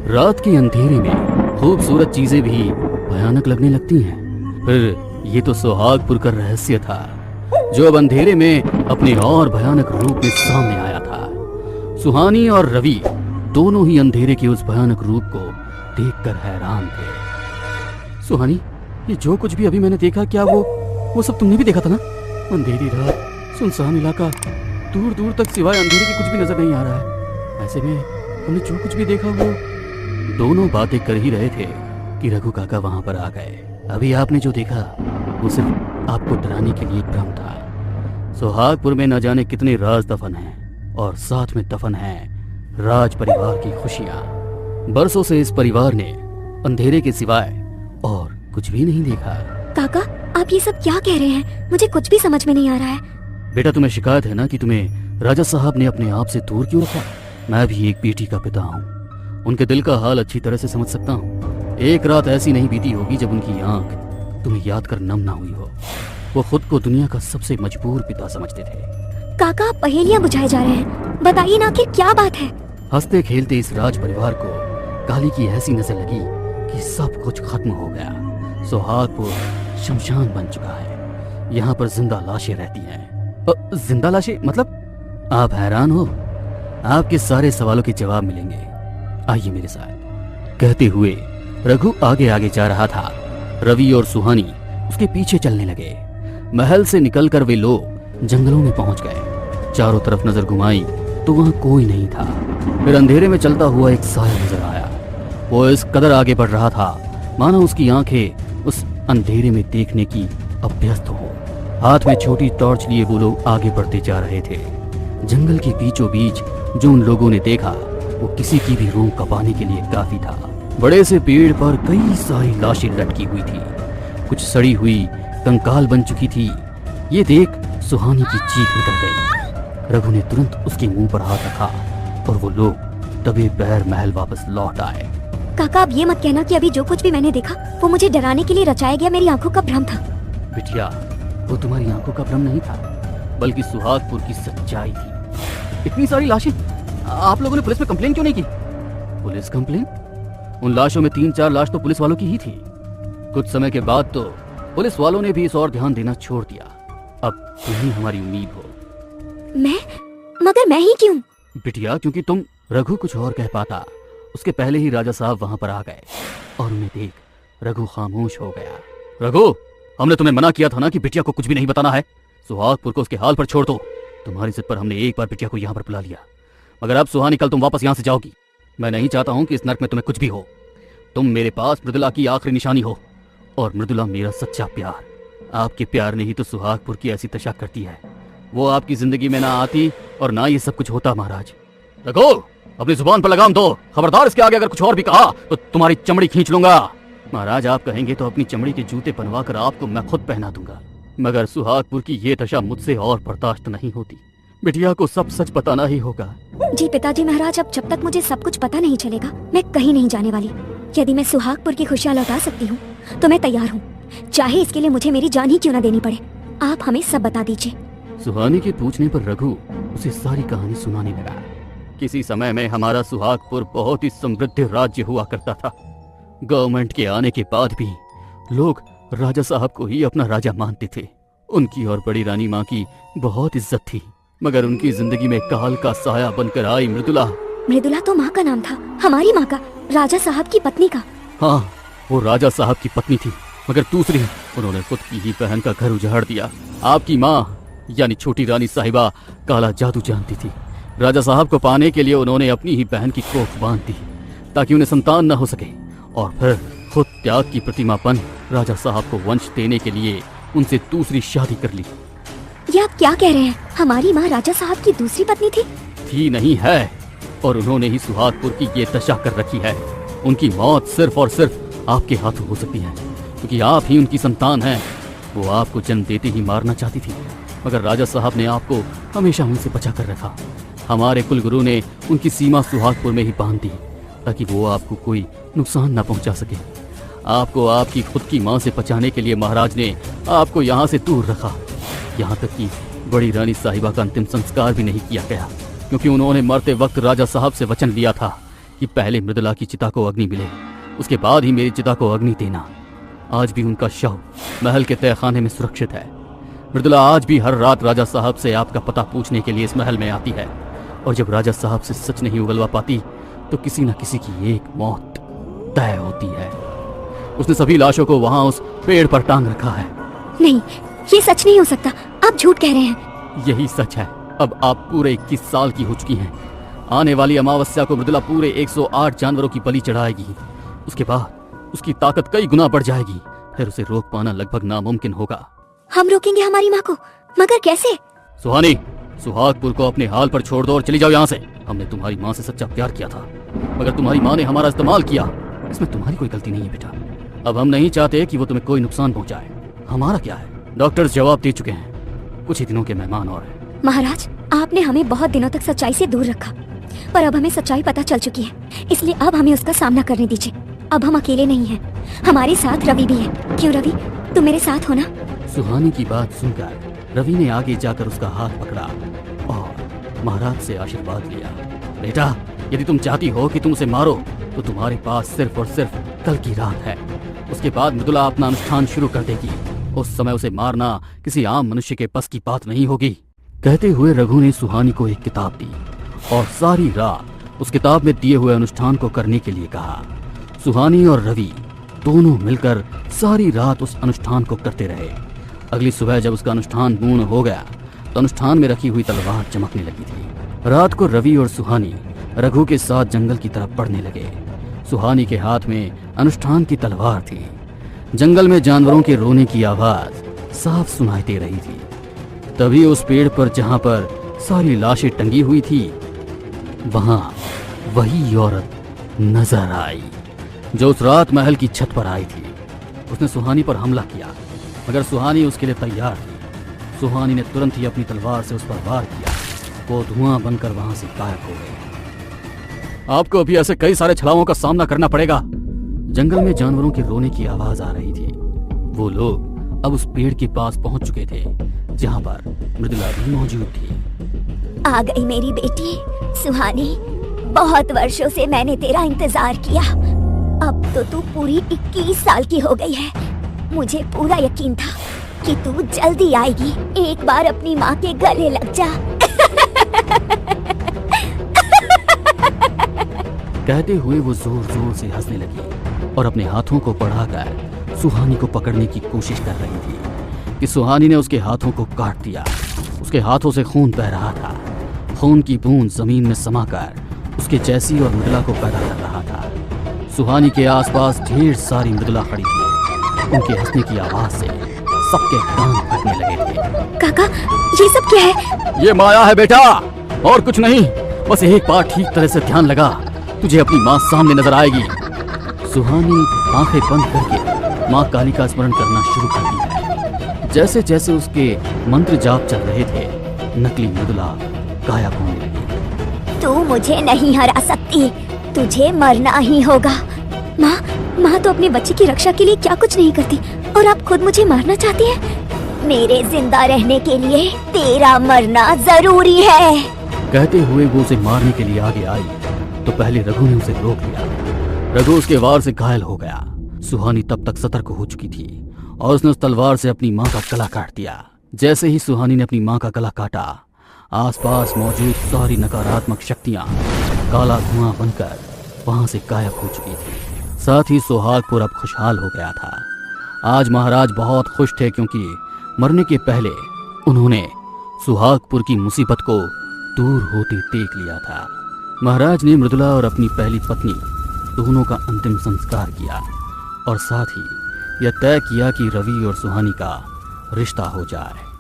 रात के अंधेरे में खूबसूरत चीजें भी भयानक लगने लगती हैं। फिर ये तो सुहागपुर का रहस्य था जो अब अंधेरे में अपने और भयानक रूप में सामने आया था। सुहानी और रवि दोनों ही अंधेरे के उस भयानक रूप को देखकर हैरान थे। सुहानी, ये जो कुछ भी अभी मैंने देखा, क्या वो सब तुमने भी देखा था ना? अंधेरी रात, सुनसान इलाका, दूर दूर तक सिवाय अंधेरे के कुछ भी नजर नहीं आ रहा है। ऐसे में हमने जो कुछ भी देखा वो दोनों बातें कर ही रहे थे कि रघु काका वहां पर आ गए। अभी आपने जो देखा वो सिर्फ आपको डराने के लिए एक भ्रम था। सुहागपुर में न जाने कितने राज दफन हैं और साथ में दफन हैं राज परिवार की खुशियां। बरसों से इस परिवार ने अंधेरे के सिवाय और कुछ भी नहीं देखा। काका, आप ये सब क्या कह रहे हैं? मुझे कुछ भी समझ में नहीं आ रहा है। बेटा, तुम्हें शिकायत है ना कि तुम्हें राजा साहब ने अपने आप से दूर क्यों रखा। मैं भी एक बेटी का पिता हूँ, उनके दिल का हाल अच्छी तरह से समझ सकता हूँ। एक रात ऐसी नहीं बीती होगी जब उनकी आंख तुम्हें याद कर नम ना हुई हो। वो खुद को दुनिया का सबसे मजबूर पिता समझते थे। काका, आप पहेलियां बुझाए जा रहे हैं, बताइए ना आखिर क्या बात है। हंसते खेलते इस राज परिवार को काली की ऐसी नजर लगी कि सब कुछ खत्म हो गया। सुहागपुर शमशान बन चुका है। यहाँ पर जिंदा लाशें रहती हैं। जिंदा लाशें मतलब? आप हैरान हो? आपके सारे सवालों के जवाब मिलेंगे, आइए मेरे साथ। कहते हुए रघु आगे आगे जा रहा था। रवि और सुहानी उसके पीछे चलने लगे। महल से निकलकर वे लोग जंगलों में पहुंच गए। चारों तरफ नजर घुमाई तो वहां कोई नहीं था। फिर अंधेरे में चलता हुआ एक साया नजर आया। वो इस कदर आगे बढ़ रहा था मानो उसकी आंखें उस अंधेरे में देखने की अभ्यस्त हो। हाथ में छोटी टॉर्च लिए वो लोग आगे बढ़ते जा रहे थे। जंगल के बीचों बीच जो उन लोगों ने देखा वो किसी की भी रूह कपाने के लिए काफी था। बड़े से पेड़ पर कई सारी लाशें लटकी हुई थी, कुछ सड़ी हुई कंकाल बन चुकी थी। ये देख सुहानी की चीख निकल गई। रघु ने तुरंत उसके मुंह पर हाथ रखा और वो लोग दबे पैर महल वापस लौट आए। काका, अब ये मत कहना कि अभी जो कुछ भी मैंने देखा वो मुझे डराने के लिए रचाया गया मेरी आंखों का भ्रम था। बिटिया, वो तुम्हारी आंखों का भ्रम नहीं था बल्कि सुहागपुर की सच्चाई थी। इतनी सारी लाशें, आप लोगों ने पुलिस में कंप्लेन क्यों नहीं की? Police complain? उन लाशों में 3-4 लाश तो पुलिस वालों की ही थी। कुछ समय के बाद तो पुलिस वालों ने भी इस और ध्यान देना छोड़ दिया। अब तुम ही हमारी उम्मीद हो। मगर मैं ही क्यों? बिटिया, क्योंकि तुम रघु कुछ और कह पाता उसके पहले ही राजा साहब वहां पर आ गए और उन्हें देख रघु खामोश हो गया। रघु, हमने तुम्हें मना किया था ना कि बिटिया को कुछ भी नहीं बताना है। सुहागपुर को उसके हाल पर छोड़ दो। तुम्हारी जिद पर हमने एक बार बिटिया को यहाँ पर बुला लिया, मगर अब सुहानी कल तुम वापस यहाँ से जाओगी। मैं नहीं चाहता हूँ कि इस नर्क में तुम्हें कुछ भी हो। तुम मेरे पास मृदुला की आखिरी निशानी हो और मृदुला मेरा सच्चा प्यार। आपके प्यार ने ही तो सुहागपुर की ऐसी दशा करती है। वो आपकी जिंदगी में ना आती और ना ये सब कुछ होता। महाराज रघु, अपनी जुबान पर लगाम दो। खबरदार, इसके आगे अगर कुछ और भी कहा तो तुम्हारी चमड़ी खींच लूंगा। महाराज, आप कहेंगे तो अपनी चमड़ी के जूते बनवा कर आपको मैं खुद पहना दूंगा, मगर सुहागपुर की ये दशा मुझसे और बर्दाश्त नहीं होती। बिटिया को सब सच बताना ही होगा। जी पिताजी महाराज, अब जब तक मुझे सब कुछ पता नहीं चलेगा मैं कहीं नहीं जाने वाली। यदि मैं सुहागपुर की खुशियाँ लौटा सकती हूँ तो मैं तैयार हूँ, चाहे इसके लिए मुझे मेरी जान ही क्यों न देनी पड़े। आप हमें सब बता दीजिए। सुहानी के पूछने पर रघु उसे सारी कहानी सुनाने लगा। किसी समय में हमारा सुहागपुर बहुत ही समृद्ध राज्य हुआ करता था। गवर्नमेंट के आने के बाद भी लोग राजा साहब को ही अपना राजा मानते थे। उनकी और बड़ी रानी माँ की बहुत इज्जत थी, मगर उनकी जिंदगी में काल का साया बनकर आई मृदुला। मृदुला तो माँ का नाम था, हमारी माँ का, राजा साहब की पत्नी का। हाँ, वो राजा साहब की पत्नी थी, मगर दूसरी उन्होंने खुद की ही बहन का घर उजाड़ दिया। आपकी माँ यानी छोटी रानी साहिबा काला जादू जानती थी। राजा साहब को पाने के लिए उन्होंने अपनी ही बहन की कोख बांध दी ताकि उन्हें संतान न हो सके, और फिर खुद त्याग की प्रतिमा बन राजा साहब को वंश देने के लिए उनसे दूसरी शादी कर ली। ये आप क्या कह रहे हैं? हमारी माँ राजा साहब की दूसरी पत्नी थी? थी नहीं, है, और उन्होंने ही सुहागपुर की ये दशा कर रखी है। उनकी मौत सिर्फ और सिर्फ आपके हाथों हो सकती है, क्योंकि आप ही उनकी संतान हैं। वो आपको जन्म देते ही मारना चाहती थी, मगर राजा साहब ने आपको हमेशा उनसे बचा कर रखा। हमारे कुलगुरु ने उनकी सीमा सुहागपुर में ही बांध दी ताकि वो आपको कोई नुकसान न पहुंचा सके। आपको आपकी खुद की माँ से बचाने के लिए महाराज ने आपको यहाँ से दूर रखा। यहाँ तक कि बड़ी रानी साहिबा का अंतिम संस्कार भी नहीं किया गया, क्योंकि उन्होंने मरते वक्त राजा साहब से वचन लिया था कि पहले मृदुला की चिता को अग्नि मिले, उसके बाद ही मेरी चिता को अग्नि देना। आज भी उनका शव महल के तहखाने में सुरक्षित है। मृदुला आज भी हर रात राजा साहब से आपका पता पूछने के लिए इस महल में आती है, और जब राजा साहब से सच नहीं उगलवा पाती तो किसी न किसी की एक मौत तय होती है। उसने सभी लाशों को वहां उस पेड़ पर टांग रखा है। नहीं, ये सच नहीं हो सकता, आप झूठ कह रहे हैं। यही सच है। अब आप पूरे 21 साल की हो चुकी हैं। आने वाली अमावस्या को मृदुला पूरे 108 जानवरों की बलि चढ़ाएगी। उसके बाद उसकी ताकत कई गुना बढ़ जाएगी। फिर उसे रोक पाना लगभग नामुमकिन होगा। हम रोकेंगे हमारी माँ को, मगर कैसे? सुहानी, सुहागपुर को अपने हाल पर छोड़ दो और चली जाओ यहाँ से। हमने तुम्हारी माँ से सच्चा प्यार किया था, मगर तुम्हारी माँ ने हमारा इस्तेमाल किया। इसमें तुम्हारी कोई गलती नहीं है बेटा। अब हम नहीं चाहते कि वो तुम्हें कोई नुकसान पहुंचाए। हमारा क्या है, डॉक्टर्स जवाब दे चुके हैं। कुछ ही दिनों के मेहमान और हैं। महाराज, आपने हमें बहुत दिनों तक सच्चाई से दूर रखा, पर अब हमें सच्चाई पता चल चुकी है, इसलिए अब हमें उसका सामना करने दीजिए। अब हम अकेले नहीं हैं, हमारे साथ रवि भी है। क्यों रवि, तुम मेरे साथ हो ना? सुहानी की बात सुनकर रवि ने आगे जाकर उसका हाथ पकड़ा और महाराज से आशीर्वाद लिया। बेटा, यदि तुम चाहती हो कि तुम उसे मारो तो तुम्हारे पास सिर्फ और सिर्फ कल की रात है। उसके बाद मृदुला अपना अनुष्ठान शुरू कर देगी। उस समय उसे मारना किसी आम मनुष्य के बस की बात नहीं होगी। कहते हुए रघु ने सुहानी को एक किताब दी और सारी रात उस किताब में दिए हुए अनुष्ठान को करने के लिए कहा। सुहानी और रवि दोनों मिलकर सारी रात उस अनुष्ठान को करते रहे। अगली सुबह जब उसका अनुष्ठान पूर्ण हो गया तो अनुष्ठान में रखी हुई तलवार चमकने लगी थी। रात को रवि और सुहानी रघु के साथ जंगल की तरफ बढ़ने लगे। सुहानी के हाथ में अनुष्ठान की तलवार थी। जंगल में जानवरों के रोने की आवाज साफ सुनाई दे रही थी। तभी उस पेड़ पर जहां पर सारी लाशें टंगी हुई थी, वहां वही औरत नजर आई जो उस रात महल की छत पर आई थी। उसने सुहानी पर हमला किया, मगर सुहानी उसके लिए तैयार थी। सुहानी ने तुरंत ही अपनी तलवार से उस पर वार किया। वो धुआं बनकर वहां से गायब हो गई। आपको अभी ऐसे कई सारे छलावों का सामना करना पड़ेगा। जंगल में जानवरों के रोने की आवाज आ रही थी। वो लोग अब उस पेड़ के पास पहुंच चुके थे जहां पर मृदुला भी मौजूद थी। आ गई मेरी बेटी सुहानी, बहुत वर्षों से मैंने तेरा इंतजार किया। अब तो तू पूरी 21 साल की हो गई है। मुझे पूरा यकीन था कि तू जल्दी आएगी। एक बार अपनी माँ के गले लग जा। कहते हुए वो जोर जोर से हंसने लगी और अपने हाथों को बढ़ाकर सुहानी को पकड़ने की कोशिश कर रही थी कि सुहानी ने उसके हाथों को काट दिया। उसके हाथों से खून बह रहा था। खून की बूंद जमीन में समाकर उसके जैसी और मृदुला को पैदा कर रहा था। सुहानी के आसपास ढेर सारी मृदुला खड़ी थी। उनके हंसने की आवाज से सबके कान फटने लगे थे। काका, ये सब क्या है? ये माया है बेटा, और कुछ नहीं। बस एक बार ठीक तरह से ध्यान लगा, तुझे अपनी माँ सामने नजर आएगी। सुहानी आंखें बंद करके माँ काली का स्मरण करना शुरू करती है। जैसे जैसे उसके मंत्र जाप चल रहे थे, नकली मृदुला गायब होने लगी। तू मुझे नहीं हरा सकती, तुझे मरना ही होगा। माँ तो अपने बच्चे की रक्षा के लिए क्या कुछ नहीं करती, और आप खुद मुझे मारना चाहती हैं? मेरे जिंदा रहने के लिए तेरा मरना जरूरी है। कहते हुए वो उसे मारने के लिए आगे आई तो पहले रघु ने उसे रोक लिया। रघु उसके वार से घायल हो गया। सुहानी तब तक सतर्क हो चुकी थी और उसने उस तलवार से अपनी माँ का गला काट दिया। जैसे ही सुहानी ने अपनी माँ का गला काटा, आसपास मौजूद सारी नकारात्मक शक्तियां काला धुआं बनकर वहां से गायब हो चुकी थी। साथ ही सुहागपुर अब खुशहाल हो गया था। आज महाराज बहुत खुश थे क्योंकि मरने के पहले उन्होंने सुहागपुर की मुसीबत को दूर होते देख लिया था। महाराज ने मृदुला और अपनी पहली पत्नी दोनों का अंतिम संस्कार किया और साथ ही यह तय किया कि रवि और सुहानी का रिश्ता हो जाए।